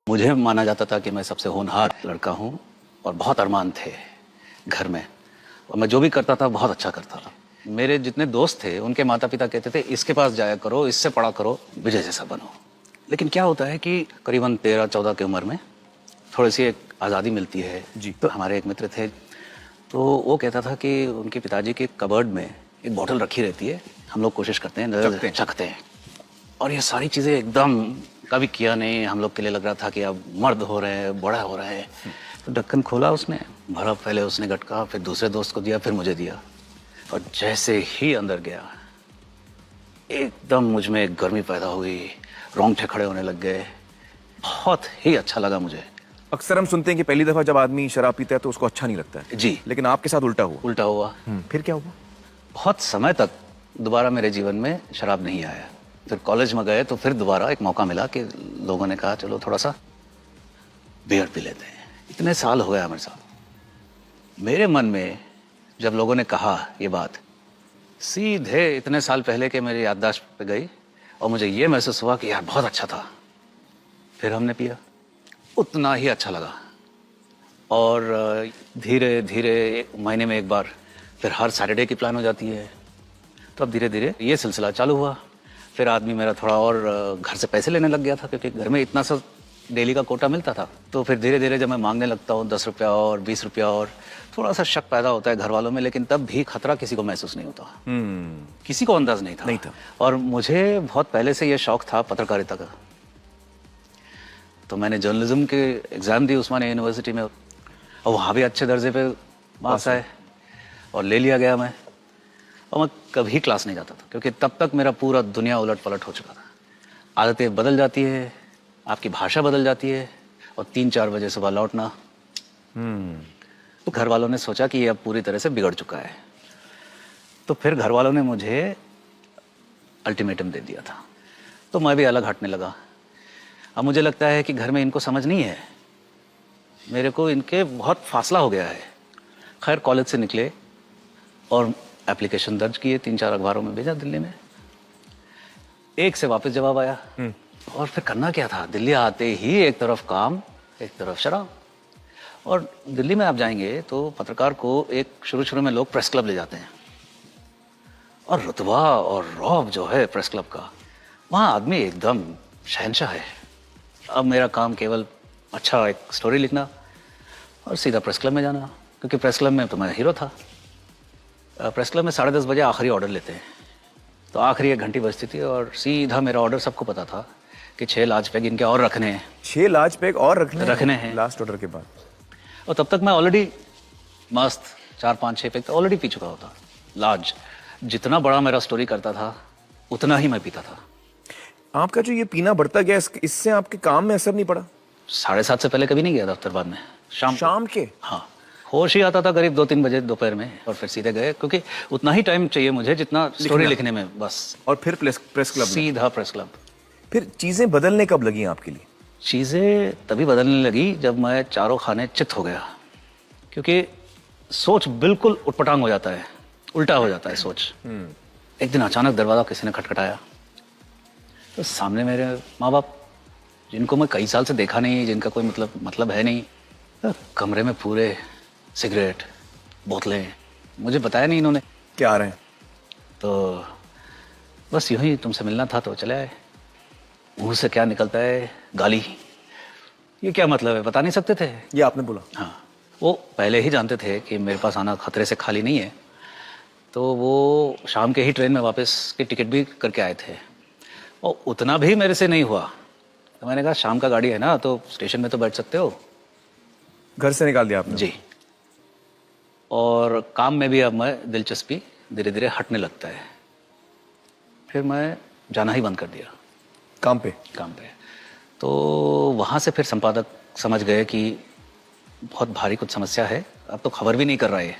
मुझे माना जाता था कि मैं सबसे होनहार लड़का हूँ और बहुत अरमान थे घर में, और मैं जो भी करता था बहुत अच्छा करता था। मेरे जितने दोस्त थे उनके माता पिता कहते थे इसके पास जाया करो, इससे पढ़ा करो, विजय जैसा बनो। लेकिन क्या होता है कि करीबन 13-14 की उम्र में थोड़ी सी एक आज़ादी मिलती है जी। तो हमारे एक मित्र थे, तो वो कहता था कि उनके पिताजी के कबर्ड में एक बोतल रखी रहती है, हम लोग कोशिश करते हैं चखते हैं, और ये सारी चीज़ें एकदम कभी किया नहीं। हम लोग के लिए लग रहा था कि अब मर्द हो रहे हैं, बड़ा हो रहे हैं। तो ढक्कन खोला उसने, भरा, पहले उसने गटका, फिर दूसरे दोस्त को दिया, फिर मुझे दिया, और जैसे ही अंदर गया एकदम मुझ में एक गर्मी पैदा हुई, रोंगटे खड़े होने लग गए। बहुत ही अच्छा लगा मुझे। अक्सर हम सुनते हैं कि पहली दफा जब आदमी शराब पीता है तो उसको अच्छा नहीं लगता है जी, लेकिन आपके साथ उल्टा हुआ। उल्टा हुआ। फिर क्या हुआ? बहुत समय तक दोबारा मेरे जीवन में शराब नहीं आया। फिर कॉलेज में गए तो फिर दोबारा एक मौका मिला कि लोगों ने कहा चलो थोड़ा सा बियर पी लेते हैं। इतने साल हो गया मेरे साथ। मेरे मन में जब लोगों ने कहा ये बात, सीधे इतने साल पहले के मेरी याददाश्त पे गई और मुझे ये महसूस हुआ कि यार बहुत अच्छा था। फिर हमने पिया, उतना ही अच्छा लगा, और धीरे धीरे महीने में एक बार, फिर हर सैटरडे की प्लान हो जाती है। तो अब धीरे धीरे ये सिलसिला चालू हुआ। फिर आदमी मेरा थोड़ा और घर से पैसे लेने लग गया था, क्योंकि घर में इतना सा डेली का कोटा मिलता था। तो फिर धीरे धीरे जब मैं मांगने लगता हूँ 10 रुपया और 20 रुपया, और थोड़ा सा शक पैदा होता है घर वालों में, लेकिन तब भी खतरा किसी को महसूस नहीं होता। किसी को अंदाज नहीं था। और मुझे बहुत पहले से ये शौक था पत्रकारिता का। तो मैंने जर्नलिज्म के एग्ज़ाम दी उस्मानिया यूनिवर्सिटी में, और वहाँ भी अच्छे दर्जे पे मार्क्स आए और ले लिया गया मैं। और मैं कभी क्लास नहीं जाता था, क्योंकि तब तक मेरा पूरा दुनिया उलट पलट हो चुका था। आदतें बदल जाती है, आपकी भाषा बदल जाती है, और 3-4 बजे सुबह लौटना। तो घर वालों ने सोचा कि ये अब पूरी तरह से बिगड़ चुका है। तो फिर घर वालों ने मुझे अल्टीमेटम दे दिया था, तो मैं भी अलग हटने लगा। अब मुझे लगता है कि घर में इनको समझ नहीं है, मेरे को इनके बहुत फासला हो गया है। खैर कॉलेज से निकले और एप्लीकेशन दर्ज किए, 3-4 अखबारों में भेजा दिल्ली में। एक से वापस जवाब आया। और फिर करना क्या था, दिल्ली आते ही एक तरफ काम, एक तरफ शराब। और दिल्ली में आप जाएंगे तो पत्रकार को एक शुरू में लोग प्रेस क्लब ले जाते हैं, और रुतबा और रौब जो है प्रेस क्लब का, वहाँ आदमी एकदम शहंशाह है। अब मेरा काम केवल अच्छा एक स्टोरी लिखना और सीधा प्रेस क्लब में जाना, क्योंकि प्रेस क्लब में तो मैं हीरो था। प्रेस क्लब में 10:30 बजे आखिरी ऑर्डर लेते हैं, तो आखिरी 1 घंटी बजती थी, और सीधा मेरा ऑर्डर सबको पता था कि 6 लार्ज पैग इनके और रखने हैं। 6 लार्ज पैग और रखने हैं लास्ट ऑर्डर के बाद। और तब तक मैं ऑलरेडी मस्त 4-5-6 पैग तो ऑलरेडी पी चुका होता लार्ज। जितना बड़ा मेरा स्टोरी करता था उतना ही मैं पीता था। आपका जो ये पीना बढ़ता गया, इससे आपके काम में असर नहीं पड़ा? 7:30 से पहले कभी नहीं गया दफ्तर बाद में। शाम के? हाँ, होश ही आता था करीब 2-3 बजे दोपहर में, और फिर सीधे गए, क्योंकि उतना ही टाइम चाहिए मुझे जितना स्टोरी लिखने में, बस। और फिर प्रेस क्लब सीधा प्रेस क्लब। फिर चीजें बदलने कब लगी आपके लिए? चीज़ें तभी बदलने लगी जब मैं चारों खाने चित हो गया, क्योंकि सोच बिल्कुल उटपटांग हो जाता है, उल्टा हो जाता है सोच। एक दिन अचानक दरवाज़ा किसी ने खटखटाया, तो सामने मेरे माँ बाप, जिनको मैं कई साल से देखा नहीं, जिनका कोई मतलब है नहीं, कमरे में पूरे सिगरेट, बोतलें, मुझे बताया नहीं इन्होंने क्या आ रहे हैं। तो बस यूं ही तुमसे मिलना था तो चले आए। मुंह से क्या निकलता है, गाली। ये क्या मतलब है, बता नहीं सकते थे? ये आपने बोला? हाँ, वो पहले ही जानते थे कि मेरे पास आना खतरे से खाली नहीं है, तो वो शाम के ही ट्रेन में वापस की टिकट भी करके आए थे। और उतना भी मेरे से नहीं हुआ, तो मैंने कहा शाम का गाड़ी है ना, तो स्टेशन में तो बैठ सकते हो। घर से निकाल दिया आपने? जी। और काम में भी अब मैं दिलचस्पी धीरे धीरे हटने लगता है। फिर मैं जाना ही बंद कर दिया काम पे। तो वहाँ से फिर संपादक समझ गए कि बहुत भारी कुछ समस्या है, अब तो खबर भी नहीं कर रहा है।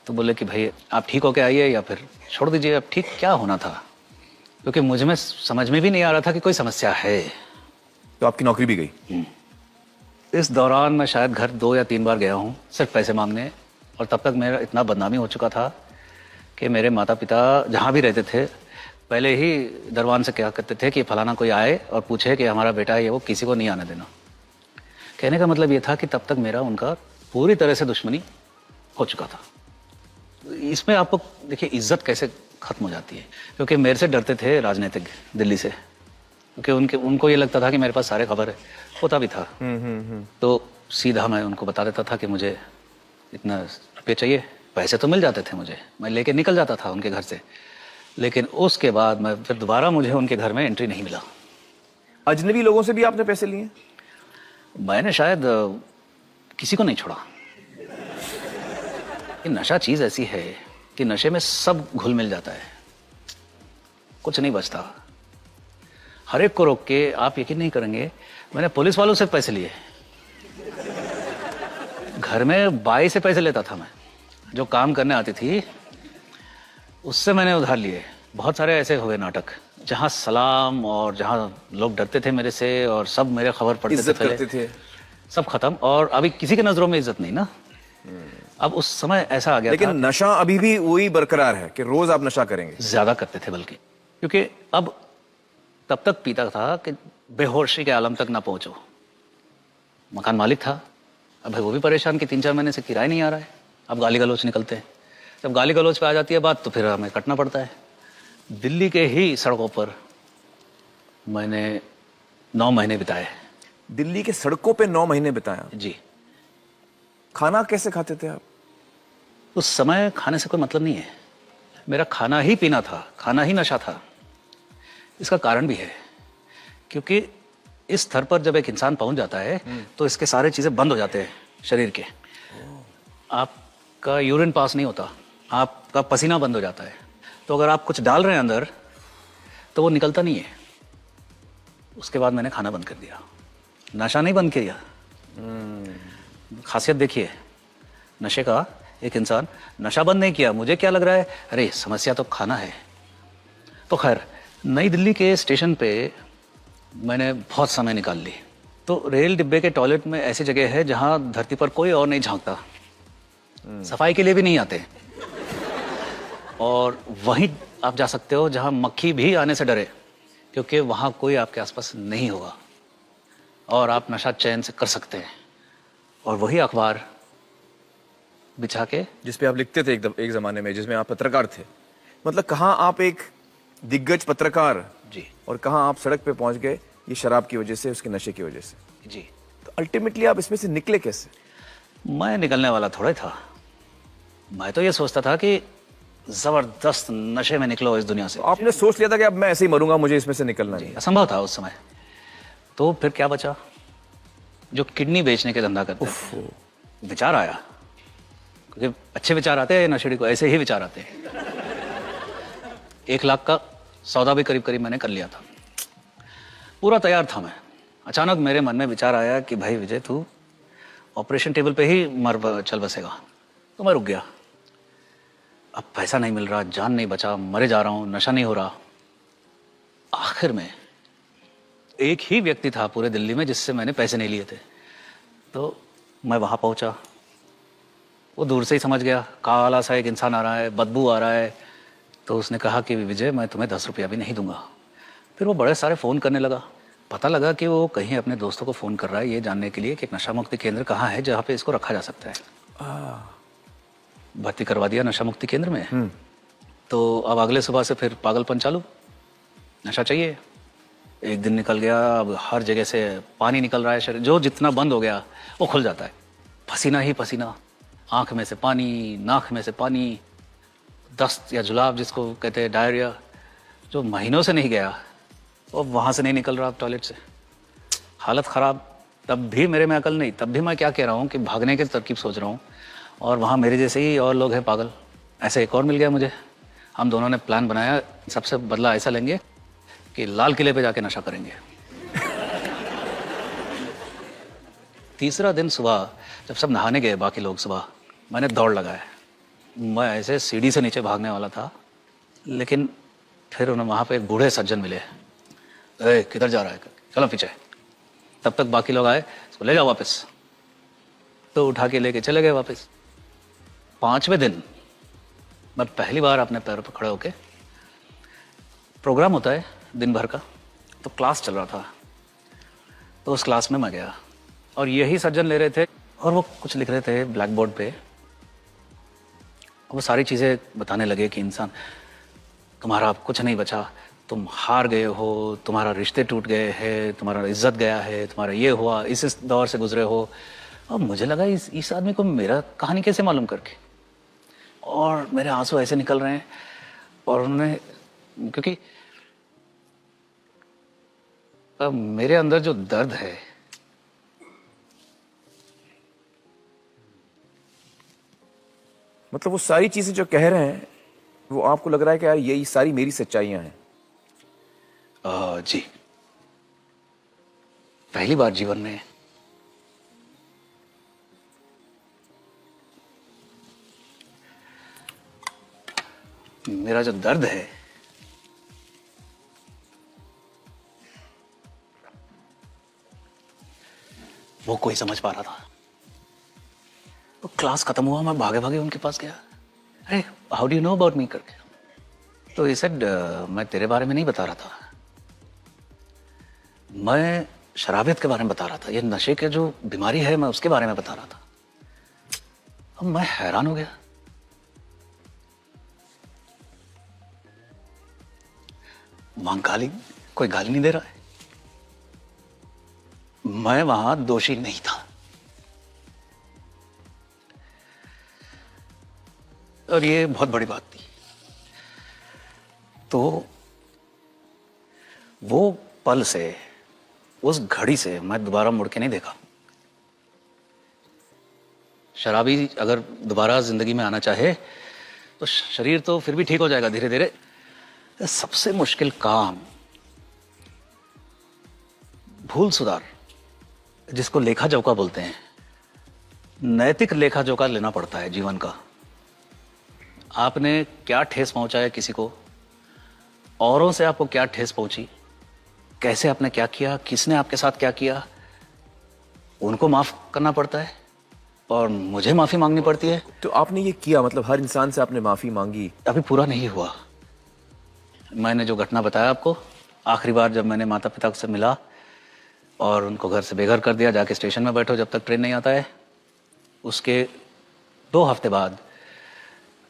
तो बोले कि भाई आप ठीक होके आइए या फिर छोड़ दीजिए। अब ठीक क्या होना था, क्योंकि मुझ में समझ में भी नहीं आ रहा था कि कोई समस्या है। तो आपकी नौकरी भी गई? इस दौरान मैं शायद घर 2 या 3 बार गया हूँ सिर्फ पैसे मांगने, और तब तक मेरा इतना बदनामी हो चुका था कि मेरे माता पिता जहाँ भी रहते थे पहले ही दरवान से क्या करते थे कि फलाना कोई आए और पूछे कि हमारा बेटा है ये वो, किसी को नहीं आने देना। कहने का मतलब ये था कि तब तक मेरा उनका पूरी तरह से दुश्मनी हो चुका था। इसमें आपको देखिए इज्जत कैसे खत्म हो जाती है, क्योंकि मेरे से डरते थे राजनीतिक दिल्ली से, क्योंकि उनको ये लगता था कि मेरे पास सारे खबर है, होता भी था। तो सीधा मैं उनको बता देता था कि मुझे इतना रुपये चाहिए, पैसे तो मिल जाते थे मुझे, मैं लेके निकल जाता था उनके घर से, लेकिन उसके बाद मैं फिर दोबारा मुझे उनके घर में एंट्री नहीं मिला। अजनबी लोगों से भी आपने पैसे लिए? मैंने शायद किसी को नहीं छोड़ा। ये नशा चीज ऐसी है कि नशे में सब घुल मिल जाता है, कुछ नहीं बचता। हर एक को रोक के आप यकीन नहीं करेंगे, मैंने पुलिस वालों से पैसे लिए, घर में बाई से पैसे लेता था मैं, जो काम करने आती थी उससे मैंने उधार लिए। बहुत सारे ऐसे हुए नाटक जहां सलाम और जहां लोग डरते थे मेरे से और सब मेरे खबर पढ़ते थे, इज्जत करते थे, सब खत्म। और अभी किसी की नजरों में इज्जत नहीं ना। अब उस समय ऐसा आ गया लेकिन था, नशा अभी भी वही बरकरार है कि रोज आप नशा करेंगे? ज्यादा करते थे बल्कि, क्योंकि अब तब तक पीता था कि बेहोशी के आलम तक ना पहुंचो। मकान मालिक था, अब भाई वो भी परेशान कि 3-4 महीने से किराया नहीं आ रहा है। अब गाली गलौच निकलते हैं, जब गाली गलौच पे आ जाती है बात तो फिर हमें कटना पड़ता है। दिल्ली के ही सड़कों पर मैंने 9 महीने बिताए। दिल्ली के सड़कों पे 9 महीने बिताया? जी। खाना कैसे खाते थे आप? उस समय खाने से कोई मतलब नहीं है, मेरा खाना ही पीना था, खाना ही नशा था। इसका कारण भी है, क्योंकि इस स्तर पर जब एक इंसान पहुंच जाता है तो इसके सारे चीजें बंद हो जाते हैं शरीर के। आपका यूरिन पास नहीं होता, आपका पसीना बंद हो जाता है, तो अगर आप कुछ डाल रहे हैं अंदर तो वो निकलता नहीं है। उसके बाद मैंने खाना बंद कर दिया, नशा नहीं बंद किया। खासियत देखिए नशे का, एक इंसान नशा बंद नहीं किया, मुझे क्या लग रहा है, अरे समस्या तो खाना है। तो खैर नई दिल्ली के स्टेशन पे मैंने बहुत समय निकाल ली। तो रेल डिब्बे के टॉयलेट में ऐसी जगह है जहां धरती पर कोई और नहीं झांकता, सफाई के लिए भी नहीं आते, और वहीं आप जा सकते हो जहां मक्खी भी आने से डरे, क्योंकि वहां कोई आपके आसपास नहीं होगा और आप नशा चैन से कर सकते हैं। और वही अखबार बिछा के, जिसपे आप लिखते थे एक जमाने में, जिसमें आप पत्रकार थे, मतलब कहाँ आप एक दिग्गज पत्रकार जी और कहाँ आप सड़क पे पहुंच गए, ये शराब की वजह से, उसके नशे की वजह से। जी। तो अल्टीमेटली आप इसमें से निकले कैसे? मैं निकलने वाला थोड़ा ही था, मैं तो ये सोचता था कि जबरदस्त नशे में निकलो इस दुनिया से। आपने सोच लिया था कि अब मैं ऐसे ही मरूंगा, मुझे इसमें से निकलना नहीं? असंभव था उस समय। तो फिर क्या बचा, जो किडनी बेचने के धंधा करते थे। विचार आया, क्योंकि अच्छे विचार आते हैं नशेड़ी को, ऐसे ही विचार आते हैं। 1 लाख का सौदा भी करीब करीब मैंने कर लिया था, पूरा तैयार था मैं। अचानक मेरे मन में विचार आया कि भाई विजय, तू ऑपरेशन टेबल पे ही चल बसेगा। तो मैं रुक गया, अब पैसा नहीं मिल रहा, जान नहीं बचा, मरे जा रहा हूं, नशा नहीं हो रहा। आखिर में एक ही व्यक्ति था पूरे दिल्ली में जिससे मैंने पैसे नहीं लिए थे। तो मैं वहां पहुंचा, वो दूर से ही समझ गया, काला सा एक इंसान आ रहा है, बदबू आ रहा है। तो उसने कहा कि विजय, मैं तुम्हें 10 रुपया भी नहीं दूंगा। फिर वो बड़े सारे फ़ोन करने लगा। पता लगा कि वो कहीं अपने दोस्तों को फ़ोन कर रहा है ये जानने के लिए कि एक नशा मुक्ति केंद्र कहाँ है जहाँ पे इसको रखा जा सकता है। भर्ती करवा दिया नशा मुक्ति केंद्र में। तो अब अगले सुबह से फिर पागलपन चालू, नशा चाहिए। एक दिन निकल गया, अब हर जगह से पानी निकल रहा है शरीर, जो जितना बंद हो गया वो खुल जाता है, पसीना ही पसीना, आँख में से पानी, नाक में से पानी, दस्त या जुलाब जिसको कहते हैं, डायरिया, जो महीनों से नहीं गया वो वहाँ से नहीं निकल रहा टॉयलेट से। हालत ख़राब। तब भी मेरे में अकल नहीं, तब भी मैं क्या कह रहा हूँ कि भागने की तरकीब सोच रहा हूँ, और वहाँ मेरे जैसे ही और लोग हैं पागल। ऐसे एक और मिल गया मुझे, हम दोनों ने प्लान बनाया, सबसे बदला ऐसा लेंगे कि लाल किले पे जाके नशा करेंगे। तीसरा दिन सुबह जब सब नहाने गए बाकी लोग, सुबह मैंने दौड़ लगाया। मैं ऐसे सीढ़ी से नीचे भागने वाला था, लेकिन फिर उन्हें वहाँ पे एक बूढ़े सज्जन मिले। ए, किधर जा रहा है, चलो पीछे। तब तक बाकी लोग आए, इसको ले जाओ वापस। तो उठा के लेके चले गए वापस। 5वें दिन मैं पहली बार अपने पैरों पर खड़े होके, प्रोग्राम होता है दिन भर का, तो क्लास चल रहा था, तो उस क्लास में मैं गया और यही सज्जन ले रहे थे और वो कुछ लिख रहे थे ब्लैक बोर्ड पे। वो सारी चीज़ें बताने लगे कि इंसान, तुम्हारा अब कुछ नहीं बचा, तुम हार गए हो, तुम्हारा रिश्ते टूट गए हैं, तुम्हारा इज्जत गया है, तुम्हारा ये हुआ, इस दौर से गुजरे हो। अब मुझे लगा इस आदमी को मेरा कहानी कैसे मालूम करके, और मेरे आंसू ऐसे निकल रहे हैं। और उन्होंने, क्योंकि अब मेरे अंदर जो दर्द है, मतलब वो सारी चीजें जो कह रहे हैं वो आपको लग रहा है कि यार यही सारी मेरी सच्चाइयां हैं। जी, पहली बार जीवन में मेरा जो दर्द है वो कोई समझ पा रहा था। तो क्लास खत्म हुआ, मैं भागे भागे उनके पास गया। अरे how do you know about me करके। तो ये सेड, मैं तेरे बारे में नहीं बता रहा था, मैं शराबियत के बारे में बता रहा था। ये नशे के जो बीमारी है, मैं उसके बारे में बता रहा था। अब मैं हैरान हो गया। वहां गाली, कोई गाली नहीं दे रहा है। मैं वहां दोषी नहीं था। और ये बहुत बड़ी बात थी। तो वो पल से, उस घड़ी से मैं दोबारा मुड़ के नहीं देखा। शराबी अगर दोबारा जिंदगी में आना चाहे तो शरीर तो फिर भी ठीक हो जाएगा धीरे धीरे। सबसे मुश्किल काम भूल सुधार, जिसको लेखा जोखा बोलते हैं, नैतिक लेखा जोखा लेना पड़ता है जीवन का। आपने क्या ठेस पहुंचाया किसी को, औरों से आपको क्या ठेस पहुंची, कैसे आपने क्या किया, किसने आपके साथ क्या किया, उनको माफ करना पड़ता है और मुझे माफी मांगनी पड़ती है। तो आपने ये किया, मतलब हर इंसान से आपने माफी मांगी? अभी पूरा नहीं हुआ। मैंने जो घटना बताया आपको, आखिरी बार जब मैंने माता पिता से मिला और उनको घर से बेघर कर दिया, जाके स्टेशन में बैठो जब तक ट्रेन नहीं आता है, उसके 2 हफ्ते बाद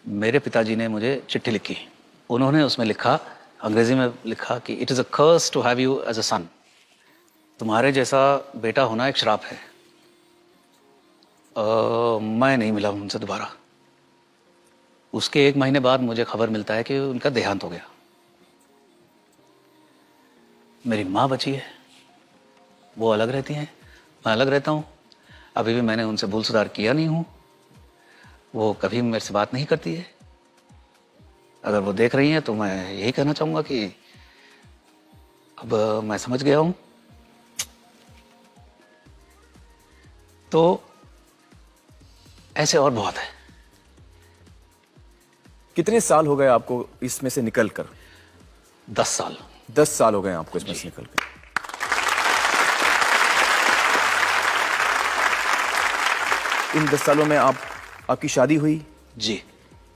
मेरे पिताजी ने मुझे चिट्ठी लिखी। उन्होंने उसमें लिखा, अंग्रेजी में लिखा कि it is a curse to have you as a son. तुम्हारे जैसा बेटा होना एक श्राप है। मैं नहीं मिला उनसे दोबारा। उसके 1 महीने बाद मुझे खबर मिलता है कि उनका देहांत हो गया। मेरी माँ बची है, वो अलग रहती हैं, मैं अलग रहता हूँ। अभी भी मैंने उनसे भूल सुधार किया नहीं हूँ। वो कभी मेरे से बात नहीं करती है। अगर वो देख रही हैं तो मैं यही कहना चाहूँगा कि अब मैं समझ गया हूँ। तो ऐसे और बहुत है। कितने साल हो गए आपको इसमें से निकल कर? 10 साल। 10 साल हो गए आपको इसमें से निकल कर। इन 10 सालों में आपकी शादी हुई? जी।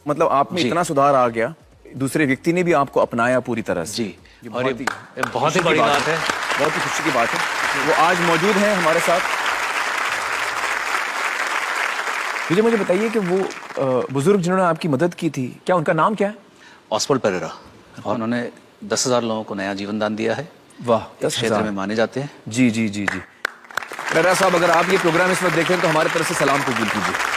मतलब आप में जी। इतना सुधार आ गया, दूसरे व्यक्ति ने भी आपको अपनाया पूरी तरह से। जी, और ये बहुत ही बड़ी बात है। बहुत ही खुशी की बात है। वो आज मौजूद हैं हमारे साथ। मुझे बताइए कि वो बुजुर्ग जिन्होंने आपकी मदद की थी, क्या उनका नाम क्या है? ऑस्वल्ड पेरेरा। और उन्होंने 10,000 लोगों को नया जीवन दान दिया है। वाह, इस क्षेत्र में माने जाते हैं। जी जी जी जी। पेरेरा साहब, अगर आप ये प्रोग्राम इस वक्त देख रहे हैं तो हमारे तरफ से सलाम कबूल कीजिए।